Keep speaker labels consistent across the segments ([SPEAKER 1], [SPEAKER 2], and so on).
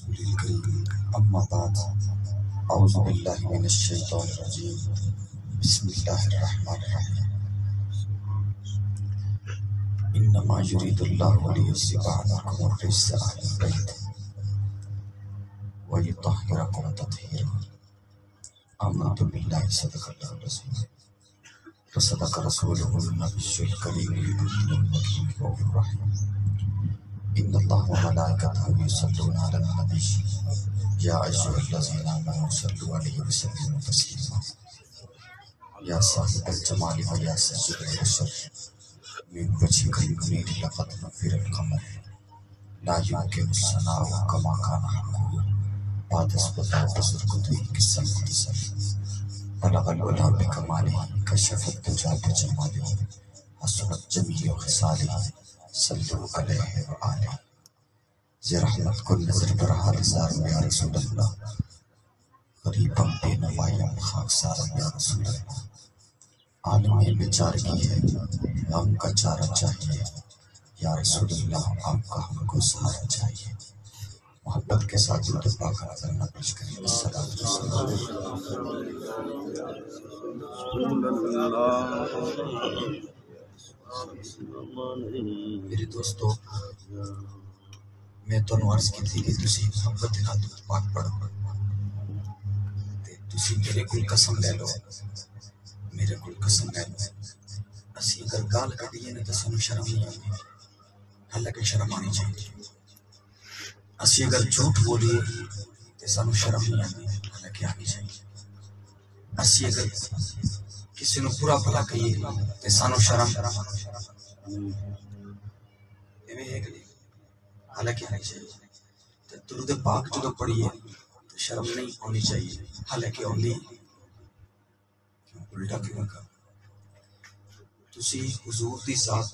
[SPEAKER 1] رسول الكريم أما بعد أعوذ بالله من الشيطان الرجيم بسم الله الرحمن الرحيم إنما يريد الله ليذهب عنكم الرجس أهل البيت ويطهركم تطهيرا آمنت بالله صدق الله الرسول وصدق رسوله النبي الكريم الأمين المكين الرؤوف الرحيم إن الله وملائكته يصلون على النبي يا أيها الذين آمنوا صلوا عليه وسلموا تسليما يا صاحب الجمال ويا سيد البشر من وجهك المنير لقد نفر القمر لا يمكن الثناء كما كان حقه بعد اثبات بزرگته قصة مختصر بلغ العلا بكماله كشف الدجى بجماله حسنت جميع خصاله صلوا علیہ وآلہ زی رحمت کل نظر برحال زارم یا رسول اللہ غریبم بے نوائیم خاکسارم یا رسول اللہ عالمی بیچارگی ہے غم کا چارہ چاہیے یا رسول اللہ آپ کا ہم کو سہارا چاہیے محبت کے ساتھ درود پاک نظر نہ پیش کریں السلام میرے دوستو میں تو عرض کی تھی کہ تسی محبت نال درود پاک پڑھو تے تسی میرے کول قسم لے لو میرے کول قسم لے لو اسی اگر گال کڈیے نا تے سانو شرم نہیں آندی حالانکہ شرم آنی چاہیے اسی اگر جھوٹ بولیے تے سانو شرم نہیں آندی حالانکہ آنی چاہیے اسی اگر کسی نو برا بھلا کہیے تے سانو شرم حالانکہ آنی چاہیے درود پاک جدو پڑھیے تو شرم نہیں ہونی چاہیے حالانکہ ہوندی الٹا کیوں کہا تسی حضور دی ذات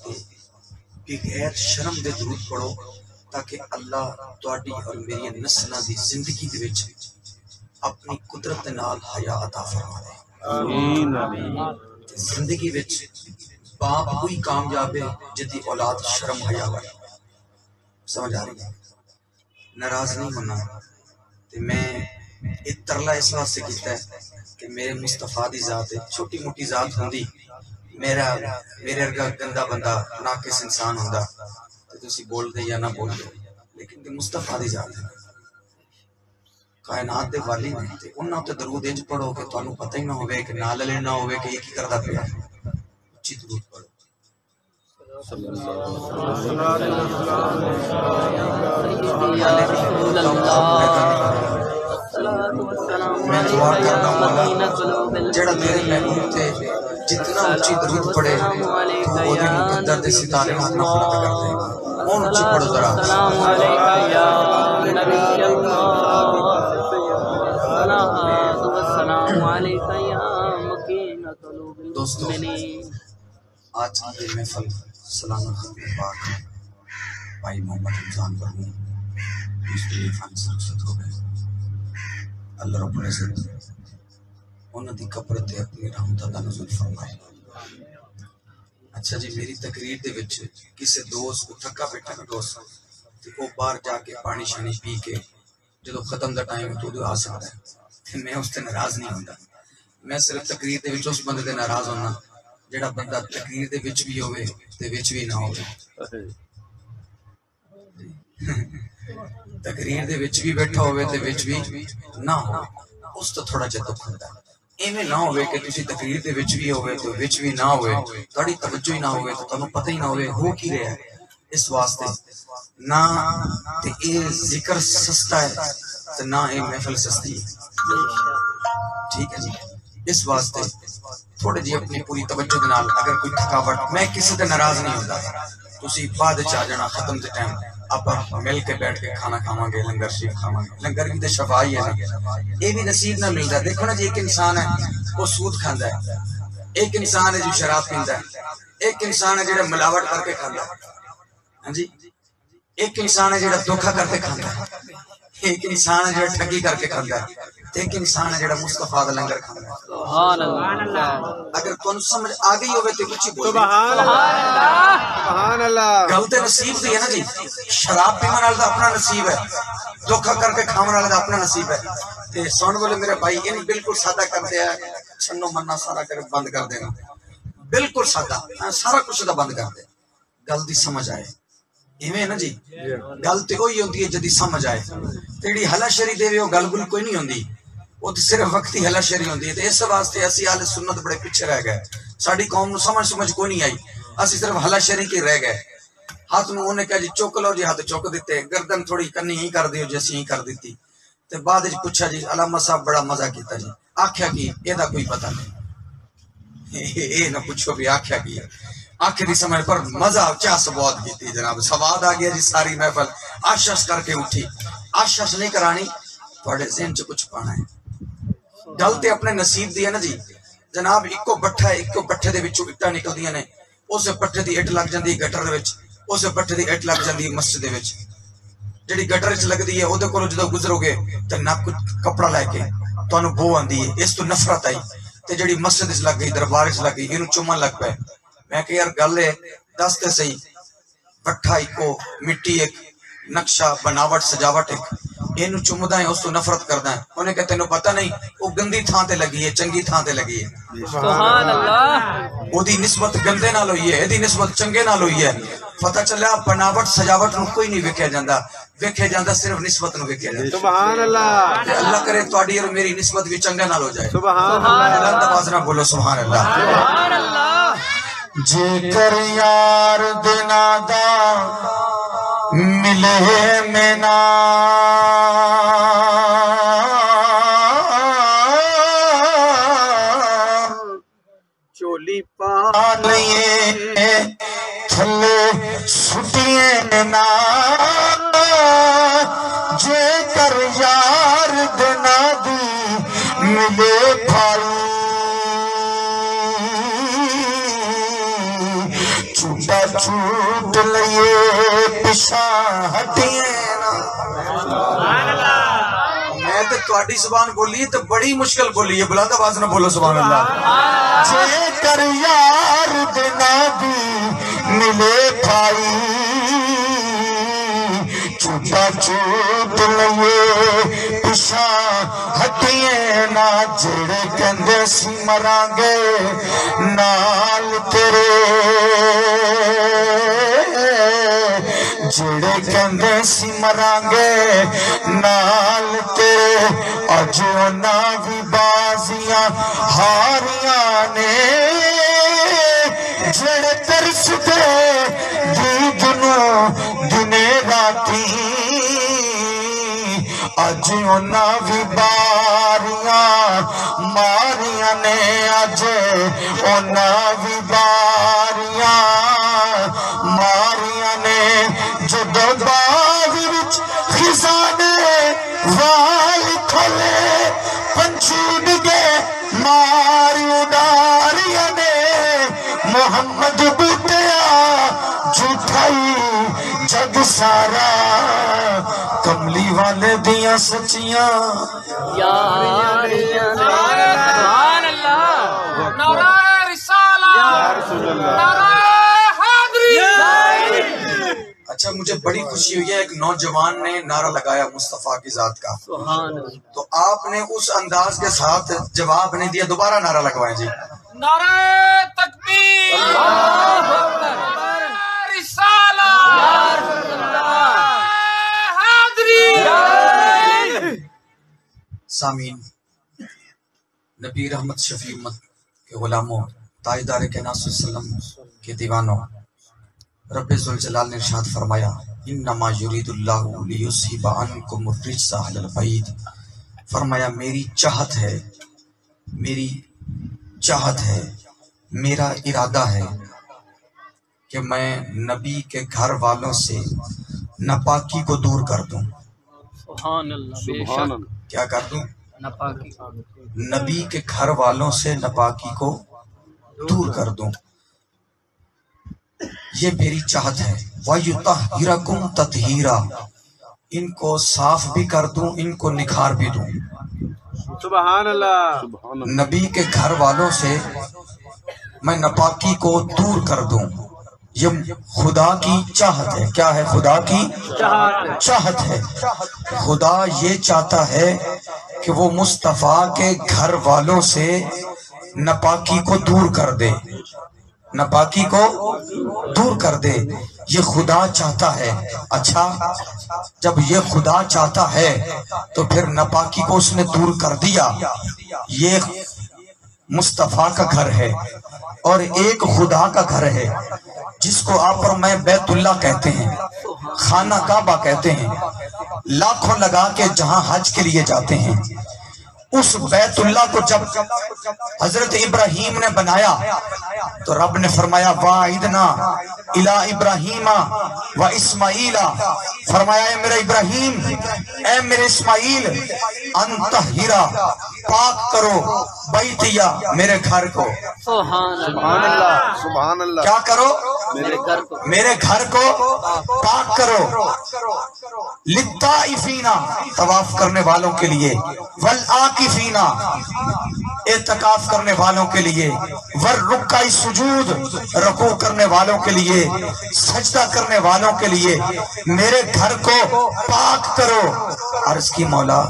[SPEAKER 1] تے بغیر شرم دے درود پڑھو تاکہ اللہ تہاڈی اور میری نسلاں دی زندگی دے وچ اپنی قدرت نال حیا عطا فرما دے آمین زندگی وچ باپ کوئی کامیاب ہے جدی اولاد شرم حیا والے سمجھ آ رہی ہے ناراض نہیں ہونا تے میں ایک ترلا اس واسطے کیتا ہے کہ میرے مصطفیٰ دی ذات ہے چھوٹی موٹی ذات ہوندی میرے ارگا گندا بندہ ناقص انسان ہوندا تے تسی بول دے یا نہ بول دے لیکن تے مصطفیٰ دی ذات ہے کائنات دے والی نے تے انہاں تے درود انج پڑھو کہ تانوں پتہ ہی نہ ہوے کہ نال لے نہ ہوے کہ یہ کی کردا پیا اچھی درود پڑھو میں دعا کرنا مولا جڑا میرے محبوب تے جتنا اچھی درود پڑھے تو وہ دے مقدر دے ستارے اپنا بلند کر دے اون اچھی پڑھو ذرا السلام علیکہ یا نبی اللہ السلام علیکہ یا مکین قلوب المؤمنین آج کی یہ محفل سلام خطیب پاک بھائی محمد رمضان برمون اس کے لیے فان سرکشت ہو گئے اللہ رب العزت انہوں دی قبر تے اپنی رحمتہ دا نزول فرمائے اچھا جی میری تقریر دے وچ کسے دوست کو تھکا بیٹھا نا دوست تے وہ باہر جا کے پانی شانی پی کے جدو ختم دا ٹائم تو آ سکتا ہے تے میں اس تے ناراض نہیں ہوندا میں صرف تقریر دے وچ اس بندے تے ناراض ہونا جڑا بندہ تقریر دے وچ بھی ہوئے تے وچ بھی نہ ہوئے تقریر دے وچ بھی بیٹھا ہوئے تے وچ بھی نہ ہوئے اس تو تھوڑا جہ دکھ ہوندا ہے ایویں نہ ہوئے کہ تسی تقریر دے وچ بھی ہوئے تے وچ بھی نہ ہوئے تہاڈی توجہ ہی نہ ہوئے تو تانوں پتہ ہی نہ ہوئے ہو کی رہا ہے اس واسطے نہ تے اے ذکر سستا ہے تے نہ اے محفل سستی ہے ٹھیک ہے جی اس واسطے تھوڑے جی اپنی پوری توجہ دے نال اگر کوئی تھکاوٹ میں کسی تے ناراض نہیں ہوندا تسی بعد چ آ جانا ختم دے ٹائم آپ مل کے بیٹھ کے کھانا کھاواں گے لنگر شریف کھاواں گے لنگر بھی تے شفا ہی ہے یہ بھی نصیب نہ ملدا دیکھو نا جی ایک انسان ہے وہ سود کھاندا ہے ایک انسان ہے جو شراب پیندا ہے ایک انسان ہے جڑا ملاوٹ کر کے کھاندا ہے ہاں جی ایک انسان ہے جڑا دھوکا کر کے کھاندا ہے ایک انسان ہے جڑا ٹھگی کر کے کھاندا ہے ایک انسان ہے جڑا مصطفیٰ دا لنگر کھاندا ہے
[SPEAKER 2] سبحان اللہ.
[SPEAKER 1] اگر تمہیں سمجھ آ گئی ہوئے تو کچھ بول
[SPEAKER 3] سبحان اللہ سبحان اللہ.
[SPEAKER 1] گل تے نصیب دی ہے نا جی. شراب پیمن والا اپنا نصیب ہے، دھوکھا کر کے کھاون والا اپنا نصیب ہے. تے سن بولے میرے بھائی ان بالکل سادہ کر دیا ہے، چھنو منا سارا کر بند کر دے گا، بالکل سادہ سارا کچھ دا بند کر دے. گل دی سمجھ آئے ایویں نا جی. گل تے وہی ہوندی ہے جدی سمجھ آئے. جیڑی ہلا شری دے وہ گل گل کوئی نہیں ہوندی، وہ تو صرف وقتی ہلا شری ہوندی ہے. تے اس واسطے اسی اہل سنت بڑے پیچھے رہ گئے. ساڈی قوم نو سمجھ کوئی نہیں آئی، اسی صرف ہلا شری کے رہ گئے. ہاتھ نو انہیں کہا جی چوک لو جی، ہاتھ چوک دیتے. گردن تھوڑی کنی ہی کر دیو جی، اسی ہی کر دیتی. تے بعد وچ پوچھا جی علامہ صاحب بڑا مزہ کیتا جی. آکھیا کی اے دا کوئی پتہ نہیں. اے نہ پوچھو بھی آکھیا کی آنکھ دی سمجھ پر مزہ چاہ سواد کیتی جناب. سواد آ گیا جی. ساری محفل آشش کر کے اٹھی. آشش نہیں کرانی، تھوڑے ذہن چ کچھ پانا ہے. گل تے اپنے نصیب دی ہے نا جی. جناب ایکو بٹھا ہے، ایکو بٹھے دے وچوں اٹاں نکلدیاں نے. اس بٹھے دی اٹ لگ جاندی gutter they which, us بٹھے the it لگ جاندی مسجد دے وچ. جڑی گٹر وچ لگدی ہے اودے کولوں جدوں گزرو گے تے نک کپڑا لے کے تانوں بو آندی ہے، اس تو نفرت آئی. تے جڑی مسجد وچ لگ گئی، دربار وچ لگ گئی، اینوں چومن لگ پئے. میں کہ یار گل ہے دس تے صحیح. بٹھا ایکو، مٹی ایک، نقشہ بناوٹ سجاوٹ ایک، اینوں چومدا ہے اس تو نفرت کردا ہے. انہیں کہ تینوں پتہ نہیں او گندی تھاں تے لگی ہے چنگی تھاں تے لگی ہے.
[SPEAKER 2] سبحان اللہ.
[SPEAKER 1] او دی نسبت گندے نال ہوئی ہے، ایدی نسبت چنگے نال ہوئی ہے. پتہ چلیا بناوٹ سجاوٹ نو کوئی نہیں ویکھیا جاندا، ویکھیا جاندا صرف نسبت نو ویکھیا جاندا.
[SPEAKER 3] سبحان اللہ
[SPEAKER 1] تے اللہ کرے تہاڈی اور میری نسبت بھی چنگے نال ہو جائے.
[SPEAKER 3] سبحان اللہ
[SPEAKER 1] بلند آواز نال بولو سبحان اللہ.
[SPEAKER 2] سبحان اللہ.
[SPEAKER 1] جے کر یار دینا دا ملے میں نا،
[SPEAKER 3] چولی پا
[SPEAKER 1] لیے تھلے سٹیے نا. جے کر یار دینا دی ملے بھائی، چوٹا چھوٹ لئے پشا ہٹیے نا. میں تو تواڈی زبان بولی تو بڑی مشکل بولی ہے. بلند آواز نہ بولو سبحان اللہ. جے کر یار دینا بھی ملے بھائی، چوٹا چھوٹ لئے پشا ہٹیے نا. جڑے کہندے سی مران گے نال تیرے، جڑے کہندے سی مران گے نال تیرے، اج انہاں وی بازیاں ہاریاں نے. جڑے ترس دے دید نو دنے راتی، اج انہاں وی باریاں ماریاں نے. اج انہاں وی باریاں ماریاں نے. جدو باغ وچ خزانے وال کھلے، پنچھی ڈگے ماری اڈاریاں نے. محمد بوٹیا جھوٹائی جگ سارا، کملی والے دیاں سچیاں
[SPEAKER 2] یاریاں. سبحان اللہ. نعرہ رسالہ، نعرہ حیدری.
[SPEAKER 1] اچھا مجھے بڑی خوشی ہوئی ہے، ایک نوجوان نے نعرہ لگایا مصطفیٰ کی ذات کا،
[SPEAKER 2] سبحان اللہ.
[SPEAKER 1] تو آپ نے اس انداز کے ساتھ جواب نہیں دیا. دوبارہ نعرہ لگوائیں جی.
[SPEAKER 2] نعرہ تکبیر، نعرہ رسالہ، نعرہ حیدری.
[SPEAKER 1] سامین، نبی رحمت شفیع امت کے غلاموں، تاجدار کائنات صلی اللہ علیہ وسلم کے دیوانوں، رب ذوالجلال نے ارشاد فرمایا انما یرید اللہ لیذھب عنکم الرجس اہل البیت. فرمایا میری چاہت ہے، میری چاہت ہے، میرا ارادہ ہے کہ میں نبی کے گھر والوں سے ناپاکی کو دور کر دوں.
[SPEAKER 2] سبحان اللہ. بے شک
[SPEAKER 1] کیا کر دوں؟
[SPEAKER 2] ناپاکی.
[SPEAKER 1] نبی کے گھر والوں سے ناپاکی کو دور کر دوں. یہ میری چاہت ہے. وَيُطَهِّرَكُمْ تَطْهِيرًا، ان کو صاف بھی کر دوں، ان کو نکھار بھی دوں.
[SPEAKER 3] سبحان اللہ.
[SPEAKER 1] نبی کے گھر والوں سے میں ناپاکی کو دور کر دوں، یہ خدا کی چاہت ہے. کیا ہے؟ خدا کی چاہت ہے. خدا یہ چاہتا ہے کہ وہ مصطفیٰ کے گھر والوں سے ناپاکی کو دور کر دے، ناپاکی کو دور کر دے. یہ خدا چاہتا ہے. اچھا، جب یہ خدا چاہتا ہے تو پھر ناپاکی کو اس نے دور کر دیا. یہ مصطفیٰ کا گھر ہے اور ایک خدا کا گھر ہے جس کو آپ اور میں بیت اللہ کہتے ہیں، خانہ کعبہ کہتے ہیں. لاکھوں لگا کے جہاں حج کے لیے جاتے ہیں، اس بیت اللہ کو جب حضرت ابراہیم نے بنایا تو رب نے فرمایا وَعِدْنَا إِلَىٰ إِبْرَاهِيمَ وَإِسْمَعِيلَ، فرمایا اے میرے ابراہیم، اے میرے اسماعیل، ان طہرا، پاک کرو، بیتیا، میرے گھر کو.
[SPEAKER 3] سبحان اللہ. سبحان اللہ.
[SPEAKER 1] کیا کرو؟
[SPEAKER 2] میرے گھر کو
[SPEAKER 1] میرے گھر کو پاک کرو. للطائفین، طواف کرنے والوں کے لیے، والعاکفین، اعتکاف کرنے والوں کے لیے، والرکع السجود، رکوع کرنے والوں کے لیے، سجدہ کرنے والوں کے لیے میرے گھر کو پاک کرو. عرض کی مولا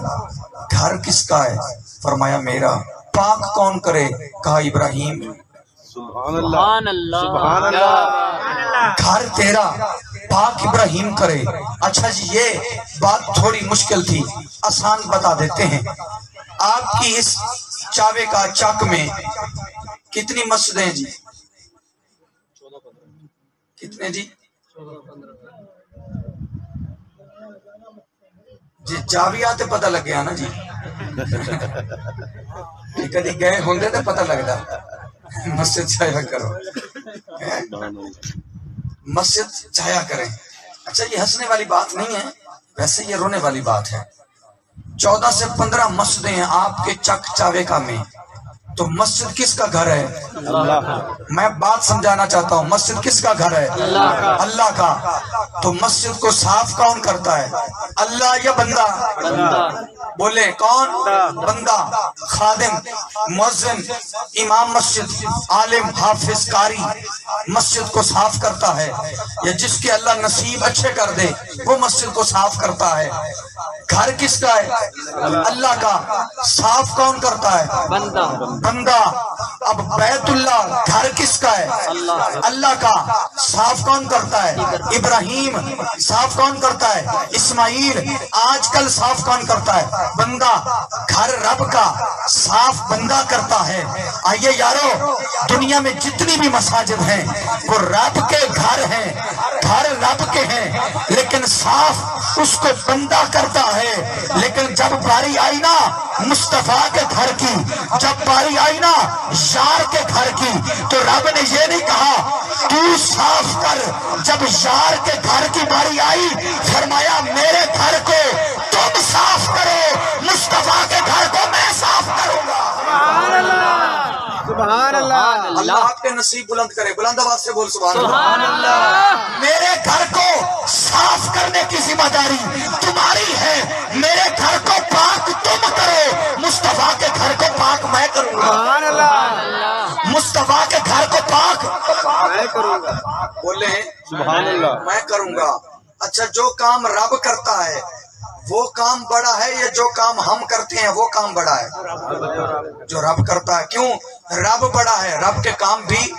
[SPEAKER 1] گھر کس کا ہے؟ فرمایا میرا. پاک کون کرے؟ کہا ابراہیم.
[SPEAKER 3] سبحان اللہ. سبحان اللہ.
[SPEAKER 1] گھر تیرا، پاک ابراہیم کرے. اچھا جی، یہ بات تھوڑی مشکل تھی، آسان بتا دیتے ہیں. آپ کی اس چاوے کا چک میں کتنی مسجدیں ہیں جی؟ کتنے جی؟ جی چاوی آتے پتہ لگ گیا نا جی. کدی گئے ہوندے تو پتہ لگتا. مسجد جایا کرو، مسجد جایا کریں. اچھا، یہ ہنسنے والی بات نہیں ہے، ویسے یہ رونے والی بات ہے. 14 سے 15 مسجدیں ہیں آپ کے چک چاویکا میں. تو مسجد کس کا گھر ہے؟ میں بات سمجھانا چاہتا ہوں. مسجد کس کا گھر ہے؟ اللہ کا. تو مسجد کو صاف کون کرتا ہے؟ اللہ یا بندہ؟ بولے کون؟ بندہ. خادم، مؤذن، امام مسجد، عالم، حافظ، قاری مسجد کو صاف کرتا ہے، یا جس کے اللہ نصیب اچھے کر دے وہ مسجد کو صاف کرتا ہے. گھر کس کا ہے؟ اللہ کا. صاف کون کرتا ہے؟ بندہ. اب بیت اللہ گھر کس کا ہے؟ اللہ کا. صاف کون کرتا ہے؟ ابراہیم. صاف کون کرتا ہے؟ اسماعیل. آج کل صاف کون کرتا ہے؟ بندہ. گھر رب کا، صاف بندہ کرتا ہے. آئیے یارو، دنیا میں جتنی بھی مساجد ہیں وہ رب کے گھر ہیں، گھر رب کے ہیں، لیکن صاف اس کو بندہ کرتا ہے. لیکن جب باری آئی نا مصطفیٰ کے گھر کی، جب باری آئی نا یار کے گھر کی، تو رب نے یہ نہیں کہا تو صاف کر. جب یار کے گھر کی باری آئی فرمایا میرے گھر کو تم صاف کرو، مصطفیٰ کے گھر کو میں صاف کروں گا.
[SPEAKER 3] سبحان اللہ. سبحان اللہ.
[SPEAKER 1] اللہ آپ کے نصیب بلند کرے. بلند آواز سے بول سبحان اللہ. میرے گھر کو صاف کرنے کی ذمہ داری تمہاری ہے. میرے گھر کو پاک تم کرو، مصطفیٰ کے گھر کو پاک میں کروں گا.
[SPEAKER 3] سبحان اللہ.
[SPEAKER 1] مصطفیٰ کے گھر کو پاک
[SPEAKER 3] میں کروں گا.
[SPEAKER 1] بولے
[SPEAKER 3] سبحان اللہ.
[SPEAKER 1] میں کروں گا. اچھا، جو کام رب کرتا ہے وہ کام بڑا ہے یا جو کام ہم کرتے ہیں وہ کام بڑا ہے؟ جو رب کرتا ہے. کیوں؟ رب بڑا ہے، رب کے کام بھی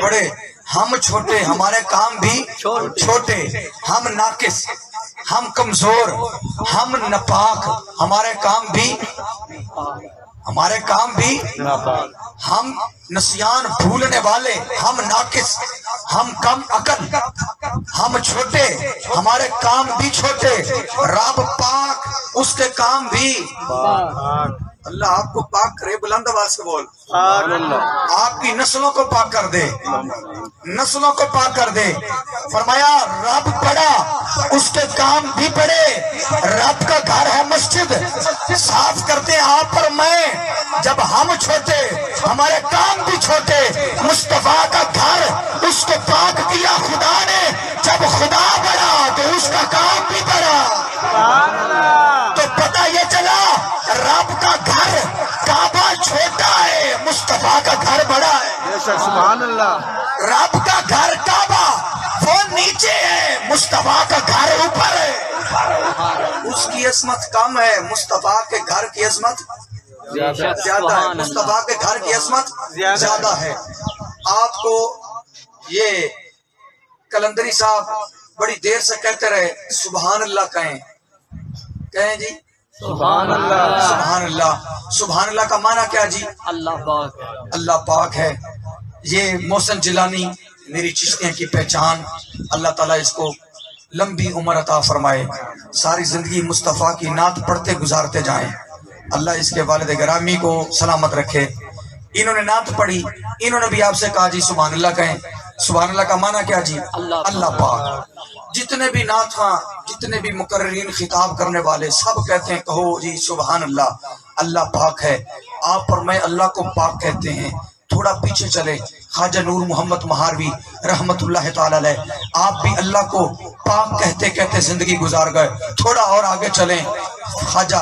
[SPEAKER 1] بڑے. ہم چھوٹے، ہمارے کام بھی چھوٹے. ہم ناقص، ہم کمزور، ہم ناپاک، ہمارے کام بھی ہم نسیان بھولنے والے، ہم ناقص، ہم کم عقل، ہم چھوٹے، ہمارے کام بھی چھوٹے. رب پاک، اس کے کام بھی. اللہ آپ کو پاک کرے. بلند آواز سے بول. آپ کی نسلوں کو پاک کر دے، نسلوں کو پاک کر دے. فرمایا رب بڑا، اس کے کام بھی بڑے. رب کا گھر ہے مسجد، صاف کرتے ہیں آپ اور میں. جب ہم چھوٹے، ہمارے کام بھی چھوٹے. مصطفیٰ کا گھر، اس کو پاک کیا خدا نے. جب خدا بڑا تو اس کا کام بھی بڑا. تو پتہ یہ چلا رب کا گھر مصطفیٰ کا گھر بڑا ہے.
[SPEAKER 3] بے شک سبحان اللہ.
[SPEAKER 1] رب کا گھر کعبہ وہ نیچے ہے، مصطفیٰ کا گھر اوپر ہے. اس کی عظمت کم ہے، مصطفیٰ کے گھر کی عظمت زیادہ ہے. مصطفیٰ کے گھر کی عظمت زیادہ ہے. آپ کو یہ کلندری صاحب بڑی دیر سے کہتے رہے سبحان اللہ کہیں جی
[SPEAKER 3] سبحان اللہ.
[SPEAKER 1] سبحان اللہ. سبحان اللہ کا معنی کیا جی؟
[SPEAKER 2] اللہ پاک.
[SPEAKER 1] اللہ پاک ہے. یہ محسن جیلانی میری چشتیاں کی پہچان، اللہ تعالیٰ اس کو لمبی عمر عطا فرمائے، ساری زندگی مصطفیٰ کی نعت پڑھتے گزارتے جائیں. اللہ اس کے والد گرامی کو سلامت رکھے. انہوں نے نعت پڑھی، انہوں نے بھی آپ سے کہا جی سبحان اللہ کہیں. سبحان اللہ کا معنی کیا جی؟ اللہ پاک. جتنے بھی نعت ہاں، جتنے بھی مقررین خطاب کرنے والے سب کہتے ہیں کہو جی سبحان اللہ، اللہ پاک ہے. آپ اور میں اللہ کو پاک کہتے ہیں. تھوڑا پیچھے چلے، خواجہ نور محمد مہاروی رحمت اللہ تعالی علیہ، آپ بھی اللہ کو پاک کہتے کہتے زندگی گزار گئے. تھوڑا اور آگے چلیں، خواجہ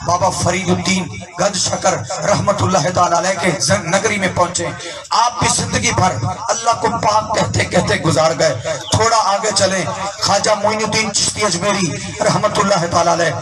[SPEAKER 1] بابا فرید الدین گنج شکر رحمت اللہ تعالی علیہ کے نگری میں پہنچے، آپ بھی زندگی بھر اللہ کو پاک کہتے کہتے گزار گئے. تھوڑا آگے چلیں، خواجہ معین الدین چشتی اجمیری رحمت اللہ تعالی علیہ،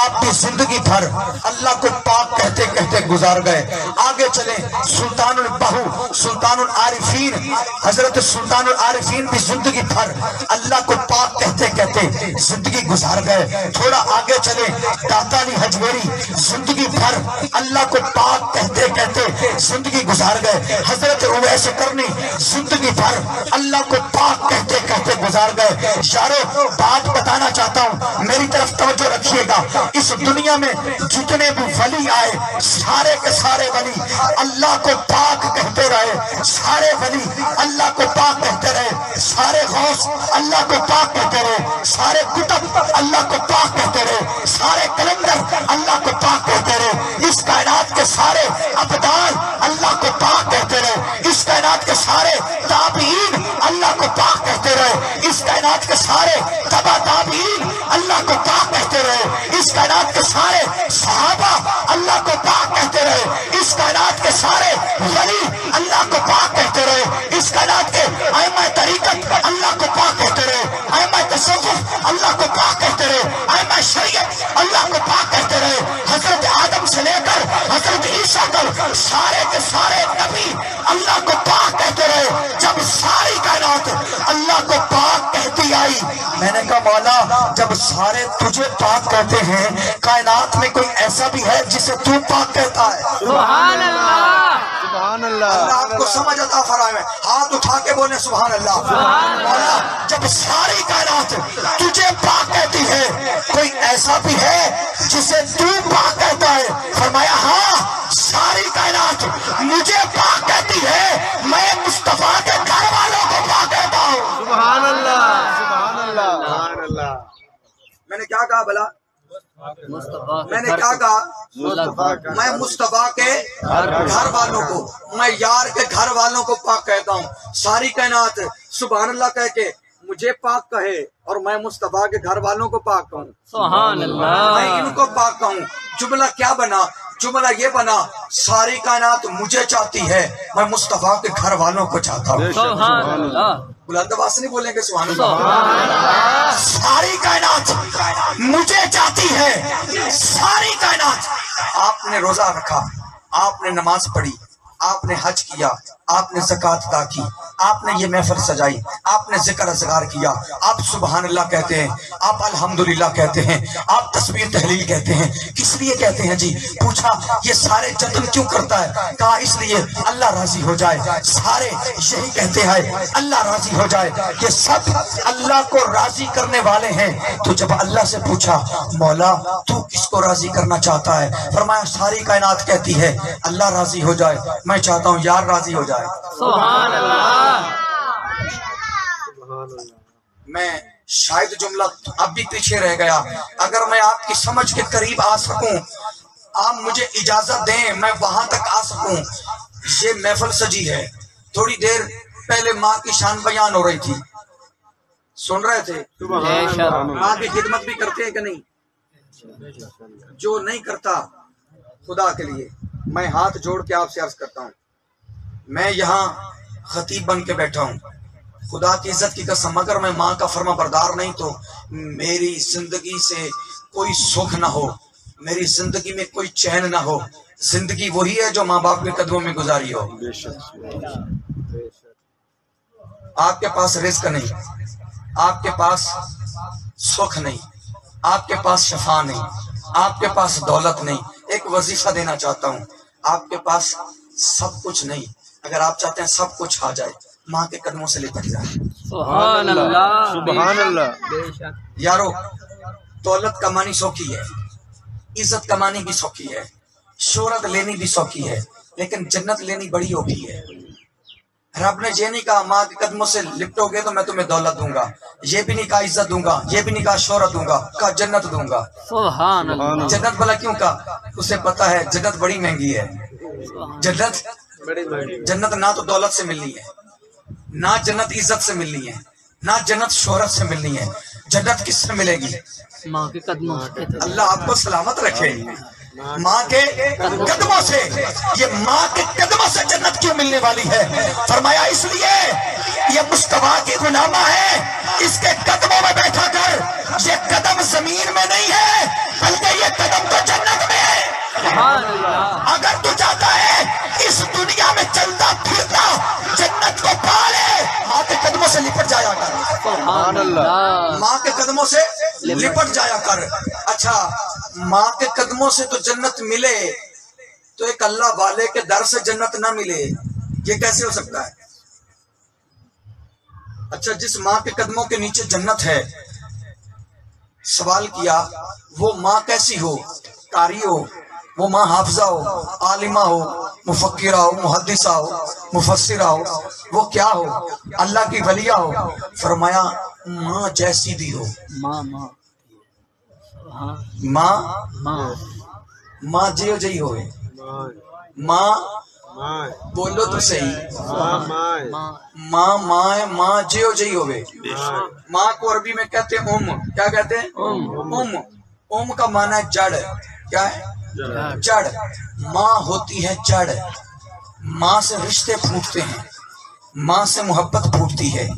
[SPEAKER 1] آپ بھی زندگی بھر اللہ کو پاک کہتے کہتے گزار گئے. آگے چلیں، سلطان البہو سلطان العارفین حضرت سلطان العارفین بھی زندگی بھر اللہ کو پاک کہتے کہتے زندگی گزار گئے. تھوڑا آگے چلیں، داتا علی حجویری زندگی بھر اللہ کو پاک کہتے کہتے زندگی گزار گئے. حضرت اویس کرنی زندگی بھر اللہ کو پاک کہتے کہتے گزار گئے. یارو بات بتانا چاہتا ہوں، میری طرف توجہ رکھیے گا. اس دنیا میں جتنے بھی ولی آئے سارے کے سارے ولی اللہ کو پاک کہتے رہے، سارے ولی اللہ کو پاک کہتے رہے، سارے غوث اللہ کو پاک کہتے رہے، سارے کتب اللہ کو پاک کہتے رہے، سارے کلندر اللہ کو پاک کہتے رہے. اس کائنات کے سارے ابدال اللہ کو پاک کہتے رہے، اس کائنات کے سارے تابعین اللہ کو پاک کہتے رہے، اس کائنات کے سارے تبع تابعین اللہ کو پاک کہتے رہے، اس کائنات کے سارے صحابہ اللہ کو پاک کہتے رہے، اس کائنات کے سارے ولی اللہ کو پاک کہتے رہے، اس کائنات کے ائمہ طریقت اللہ کو پاک کہتے رہے، ائمہ تصوف اللہ کو پاک کہتے رہے، ائمہ شریعت اللہ کو پاک کہتے رہے. حضرت آدم سے لے کر حضرت عیسیٰ تک سارے کے سارے نبی اللہ کو پاک کہتے رہے. جب ساری کائنات اللہ کو پاک کہتی آئی، میں نے کہا مولا جب سارے تجھے پاک کہتے ہیں، کائنات میں کوئی ایسا بھی ہے جسے تو پاک کہتا ہے؟
[SPEAKER 2] سبحان اللہ.
[SPEAKER 3] سبحان اللہ.
[SPEAKER 1] اللہ آپ کو سمجھ عطا فرمائے. ہاتھ اٹھا کے بولیں سبحان اللہ. مولا جب ساری کائنات تجھے پاک کہتی ہے، کوئی ایسا بھی ہے جسے تو پاک کہتا ہے؟ فرمایا ہاں، ساری کائنات مجھے پاک کہتی ہے، میں مصطفیٰ کے گھر والوں کو پاک کہتا ہوں.
[SPEAKER 3] سبحان اللہ. سبحان اللہ. سبحان اللہ.
[SPEAKER 1] میں نے کیا کہا بھلا؟ میں نے کیا کہا؟ میں مصطفیٰ کے گھر والوں کو، میں یار کے گھر والوں کو پاک کہتا ہوں. ساری کائنات سبحان اللہ کہہ کے مجھے پاک کہے اور میں مصطفیٰ کے گھر والوں کو پاک کہوں،
[SPEAKER 2] سبحان
[SPEAKER 1] میں
[SPEAKER 2] اللہ.
[SPEAKER 1] ان کو پاک کہوں. جملہ کیا بنا؟ جملہ یہ بنا ساری کائنات مجھے چاہتی ہے، میں مصطفیٰ کے گھر والوں کو چاہتا ہوں.
[SPEAKER 2] سبحان اللہ.
[SPEAKER 1] بلند آواز سے نہیں بولیں گے سبحان اللہ. ساری کائنات مجھے چاہتی ہے، ساری کائنات. آپ نے روزہ رکھا، آپ نے نماز پڑھی، آپ نے حج کیا، آپ نے زکوٰۃ ادا کی، آپ نے یہ محفل سجائی، آپ نے ذکر اذکار کیا، آپ سبحان اللہ کہتے ہیں، آپ الحمدللہ کہتے ہیں، آپ تسبیح تحلیل کہتے ہیں. کس لیے کہتے ہیں جی؟ پوچھا یہ سارے جتن کیوں کرتا ہے؟ کہا اس لیے اللہ راضی ہو جائے. سارے یہی کہتے ہیں اللہ راضی ہو جائے. یہ سب اللہ کو راضی کرنے والے ہیں. تو جب اللہ سے پوچھا مولا تو کس کو راضی کرنا چاہتا ہے؟ فرمایا ساری کائنات کہتی ہے اللہ راضی ہو جائے، میں چاہتا ہوں یار راضی ہو جائے.
[SPEAKER 2] سبحان اللہ.
[SPEAKER 1] میں شاید جملہ اب بھی پیچھے رہ گیا. اگر میں آپ کی سمجھ کے قریب آ سکوں، آپ مجھے اجازت دیں میں وہاں تک آ سکوں. یہ محفل سجی ہے، تھوڑی دیر پہلے ماں کی شان بیان ہو رہی تھی، سن رہے تھے؟ ماں کی خدمت بھی کرتے ہیں کہ نہیں؟ جو نہیں کرتا خدا کے لیے میں ہاتھ جوڑ کے آپ سے عرض کرتا ہوں میں یہاں خطیب بن کے بیٹھا ہوں، خدا کی عزت کی قسم اگر میں ماں کا فرما بردار نہیں تو میری زندگی سے کوئی سکھ نہ ہو، میری زندگی میں کوئی چین نہ ہو۔ زندگی وہی ہے جو ماں باپ کے قدموں میں گزاری ہو۔ آپ کے پاس رزق نہیں، آپ کے پاس سکھ نہیں، آپ کے پاس شفا نہیں، آپ کے پاس دولت نہیں۔ ایک وظیفہ دینا چاہتا ہوں، آپ کے پاس سب کچھ نہیں، اگر آپ چاہتے ہیں سب کچھ آ جائے، ماں کے قدموں سے لپٹ جائے۔
[SPEAKER 2] سبحان اللہ،
[SPEAKER 3] سبحان اللہ،
[SPEAKER 2] بے شک،
[SPEAKER 1] یارو دولت کمانی سوکھی ہے، عزت کمانی بھی سوکھی ہے، شہرت لینی بھی سوکھی ہے، لیکن جنت لینی بڑی اوکھی ہے۔ رب نے یہ نہیں کہا ماں کے قدموں سے لپٹو گے تو میں تمہیں دولت دوں گا، یہ بھی نہیں کہا عزت دوں گا، یہ بھی نہیں کہا شہرت دوں گا، کہا جنت دوں گا۔
[SPEAKER 2] سبحان اللہ،
[SPEAKER 1] جنت بھلا کیوں کہا؟ اسے پتا ہے جنت بڑی مہنگی ہے۔ جنت نہ تو دولت سے ملنی ہے، نہ جنت عزت سے ملنی ہے، نہ جنت شہرت سے ملنی ہے۔ جنت کس سے ملے گی؟
[SPEAKER 2] ماں کے قدموں سے۔
[SPEAKER 1] اللہ آپ کو سلامت رکھے۔ ماں کے قدموں سے، یہ ماں کے قدموں سے جنت کیوں ملنے والی ہے؟ فرمایا اس لیے یہ مصطفیٰ کی غلامہ ہے، اس کے قدموں میں بیٹھا کر، یہ قدم زمین میں نہیں ہے بلکہ یہ قدم تو جنت میں ہے۔
[SPEAKER 2] سبحان اللہ،
[SPEAKER 1] اگر تو چاہتا ہے اس دنیا میں چلتا پھرتا جنت کو پا لے، ماں کے قدموں سے لپٹ جایا کر،
[SPEAKER 2] سبحان اللہ،
[SPEAKER 1] ماں کے قدموں سے لپٹ جایا کر۔ اچھا ماں کے قدموں سے تو جنت ملے تو ایک اللہ والے کے در سے جنت نہ ملے، یہ کیسے ہو سکتا ہے؟ اچھا جس ماں کے قدموں کے نیچے جنت ہے، سوال کیا وہ ماں کیسی ہو؟ قاری ہو، وہ ماں حافظہ ہو، عالمہ ہو، مفکرہ ہو، محدثہ ہو، مفسرہ ہو، وہ کیا ہو؟ اللہ کی ولیہ ہو؟ فرمایا ماں جیسی بھی ہو،
[SPEAKER 2] ماں ماں، سبحان،
[SPEAKER 1] ماں
[SPEAKER 2] ماں،
[SPEAKER 1] ماں جیو جی ہوئے، ماں بولو تو صحیح،
[SPEAKER 2] ماں،
[SPEAKER 1] ماں ماں ماں جیو جی ہوئے۔ ماں کو عربی میں کہتے ہیں کیا کہتے ہیں؟ کا معنی ہے جڑ، کیا ہے؟ جڑ۔ ماں ہوتی ہے جڑ، ماں سے رشتے پھوٹتے ہیں، ماں سے محبت پھوٹتی ہے،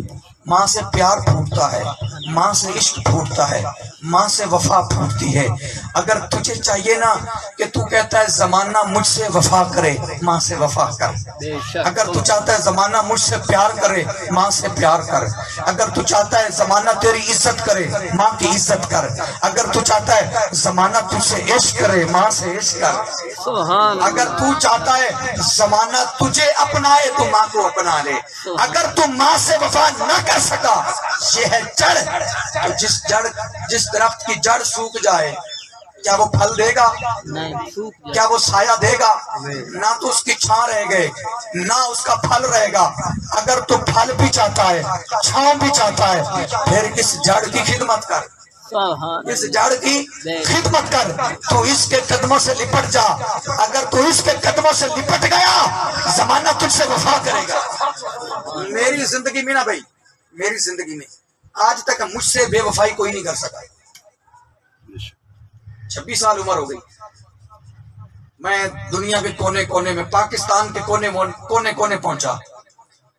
[SPEAKER 1] ماں سے پیار پھوٹتا ہے، ماں سے عشق پھوٹتا ہے، ماں سے وفا پھوٹتی ہے۔ اگر تجھے چاہیے نا کہ تو کہتا ہے زمانہ مجھ سے وفا کرے، ماں سے وفا کر۔
[SPEAKER 2] بے شک،
[SPEAKER 1] اگر تو چاہتا ہے زمانہ مجھ سے پیار کرے، ماں سے پیار کر۔ اگر تو چاہتا ہے زمانہ تیری عزت کرے، ماں کی عزت کر۔ اگر تو چاہتا ہے زمانہ تجھ سے عشق کرے، ماں سے عشق کر۔
[SPEAKER 2] سبحان،
[SPEAKER 1] اگر تو چاہتا ہے زمانہ تجھے اپنائے تو ماں کو اپنا لے۔ اگر تو ماں سے وفا نہ کر سکا، یہ ہے جڑ۔ تو جس درخت کی جڑ سوکھ جائے کیا وہ پھل دے گا؟
[SPEAKER 2] نہیں، سوکھ جائے،
[SPEAKER 1] کیا وہ سایہ دے گا؟ نہ تو اس کی چھاں رہ گئے، نہ اس کا پھل رہے گا۔ اگر تو پھل بھی چاہتا ہے، چھاں بھی چاہتا ہے، پھر اس جڑ کی خدمت کر،
[SPEAKER 2] سبحان،
[SPEAKER 1] اس جڑ کی خدمت کر، تو اس کے قدموں سے لپٹ جا۔ اگر تو اس کے قدموں سے لپٹ گیا، زمانہ تجھ سے وفا کرے گا۔ میری زندگی میں نا بھائی، میری زندگی میں آج تک مجھ سے بے وفائی کوئی نہیں کر سکا۔ 26 سال عمر ہو گئی، میں دنیا کے کونے کونے میں، پاکستان کے کونے کونے پہنچا،